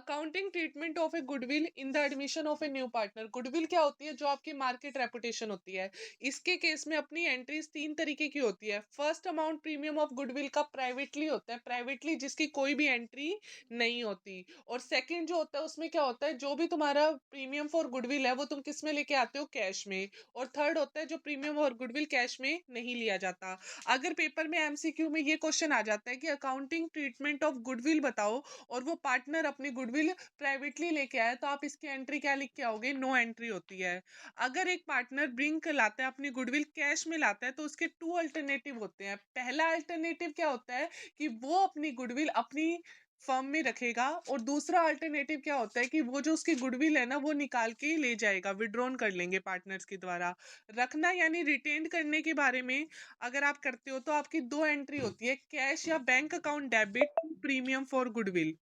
Accounting treatment of A goodwill in the admission of a new partner. Goodwill क्या होती है? जो आपकी मार्केट रेपुटेशन होती है। इसके केस में अपनी एंट्रीज तीन तरीके की होती है। First amount premium of goodwill का प्राइवेटली होता है, प्राइवेटली जिसकी कोई भी एंट्री नहीं होती। और सेकंड जो होता है उसमें क्या होता है, जो भी तुम्हारा प्रीमियम फॉर गुडविल है वो तुम किस में लेके आते हो? कैश में। और थर्ड होता है जो प्रीमियम और गुडविल कैश में नहीं लिया जाता। अगर पेपर में एमसीक्यू में ये क्वेश्चन आ जाता है कि अकाउंटिंग ट्रीटमेंट ऑफ गुडविल बताओ, और वो पार्टनर अपनी गुडविल प्राइवेटली लेके आया, तो आप इसकी एंट्री क्या लिख के आओगे? नो एंट्री होती है। अगर एक पार्टनर ब्रिंग लाता है अपनी गुडविल कैश में लाता है, तो उसके टू अल्टरनेटिव होते हैं। पहला अल्टरनेटिव क्या होता है कि वो अपनी गुडविल अपनी फर्म में रखेगा, और दूसरा अल्टरनेटिव क्या होता है कि वो जो उसकी गुडविल है ना वो निकाल के ले जाएगा, विड्रॉन कर लेंगे पार्टनर्स के द्वारा। रखना यानी रिटेन करने के बारे में अगर आप करते हो तो आपकी दो एंट्री होती है, कैश या bank account debit premium for goodwill.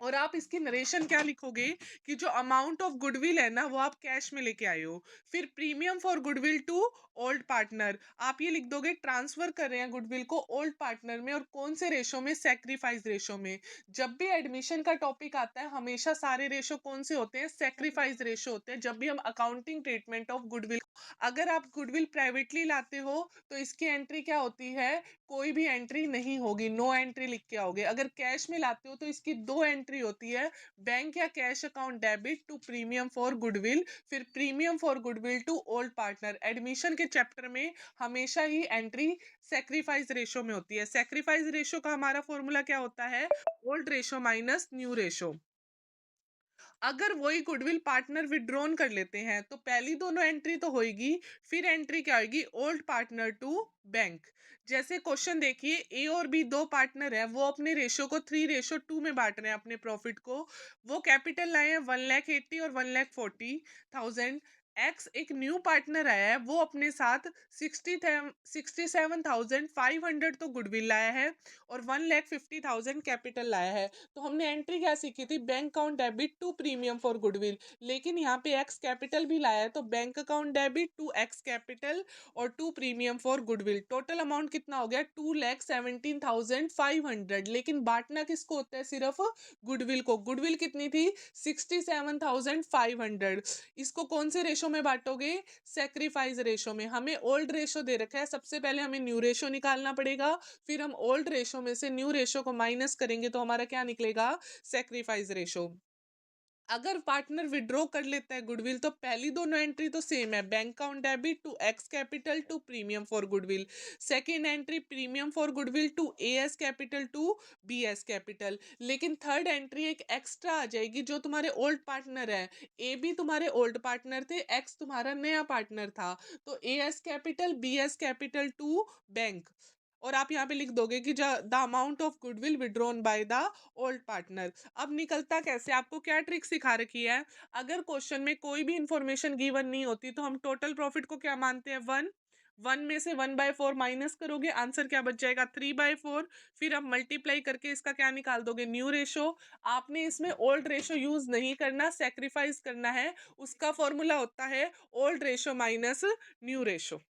और आप इसकी नरेशन क्या लिखोगे कि जो अमाउंट ऑफ गुडविल है ना वो आप कैश में लेके आए हो। फिर premium for goodwill to old partner, आप ये लिख दोगे ट्रांसफर कर रहे हैं गुडविल को ओल्ड पार्टनर में, और कौन से रेशो में? सेक्रीफाइस रेशो में। जब भी एडमिशन का टॉपिक आता है हमेशा सारे रेशो कौन से होते हैं? सेक्रीफाइस रेशो होते हैं जब भी हम अकाउंटिंग ट्रीटमेंट ऑफ गुडविल। अगर आप गुडविल प्राइवेटली लाते हो तो इसकी एंट्री क्या होती है? कोई भी एंट्री नहीं होगी, नो एंट्री लिख के आओगे। अगर कैश में लाते हो तो इसकी दो एंट्री होती है, बैंक या cash account debit to premium for goodwill, फिर premium for goodwill to old partner. Admission के चैप्टर में हमेशा ही एंट्री सेक्रीफाइस रेशो में होती है। सेक्रीफाइस रेशो का हमारा फॉर्मूला क्या होता है? Old ratio minus new ratio. अगर वही गुडविल पार्टनर विड्रॉन कर लेते हैं तो पहली दोनों एंट्री तो होगी, फिर एंट्री क्या होगी? Old partner to bank. जैसे क्वेश्चन देखिए, ए और बी दो पार्टनर है, वो अपने रेशो को 3:2 में बांट रहे हैं अपने प्रॉफिट को। वो कैपिटल लाए हैं 1,80,000 और 1,40,000। एक्स एक न्यू पार्टनर आया है, वो अपने साथ 67,500 तो गुडविल लाया है, और 1,50,000 कैपिटल लाया है। तो हमने एंट्री क्या सीखी थी? Bank account debit to premium for goodwill. लेकिन यहाँ पे एक्स कैपिटल भी लाया है, तो bank account debit to X capital और to premium for goodwill. Total amount कितना हो गया? 2,17,500। लेकिन बांटना किसको होता है? सिर्फ गुडविल को। गुडविल कितनी थी? 67,500। इसको कौन से रेशो में बांटोगे? सेक्रीफाइस रेशो में। हमें ओल्ड रेशो दे रखा है, सबसे पहले हमें न्यू रेशो निकालना पड़ेगा, फिर हम ओल्ड रेशो में से न्यू रेशो को माइनस करेंगे तो हमारा क्या निकलेगा? Sacrifice ratio. अगर पार्टनर विड्रॉ कर लेता है गुडविल तो पहली दोनों एंट्री तो सेम है, bank account debit to X capital to premium for goodwill. Second entry premium for goodwill to A's capital to B's capital. लेकिन थर्ड एंट्री एक एक्स्ट्रा आ जाएगी, जो तुम्हारे ओल्ड पार्टनर है। ए भी तुम्हारे ओल्ड पार्टनर थे, एक्स तुम्हारा नया पार्टनर था, तो A's capital B's capital to bank. और आप यहाँ पे लिख दोगे कि the amount of goodwill withdrawn by the old partner. अब निकलता कैसे? आपको क्या ट्रिक सिखा रखी है? अगर क्वेश्चन में कोई भी इंफॉर्मेशन गिवन नहीं होती तो हम टोटल प्रॉफिट को क्या मानते हैं? 1। में से 1/4 माइनस करोगे, आंसर क्या बच जाएगा? 3/4। फिर आप मल्टीप्लाई करके इसका क्या निकाल दोगे? New ratio. आपने इसमें ओल्ड रेशो यूज नहीं करना, सेक्रीफाइस करना है। उसका फॉर्मूला होता है old ratio minus new ratio.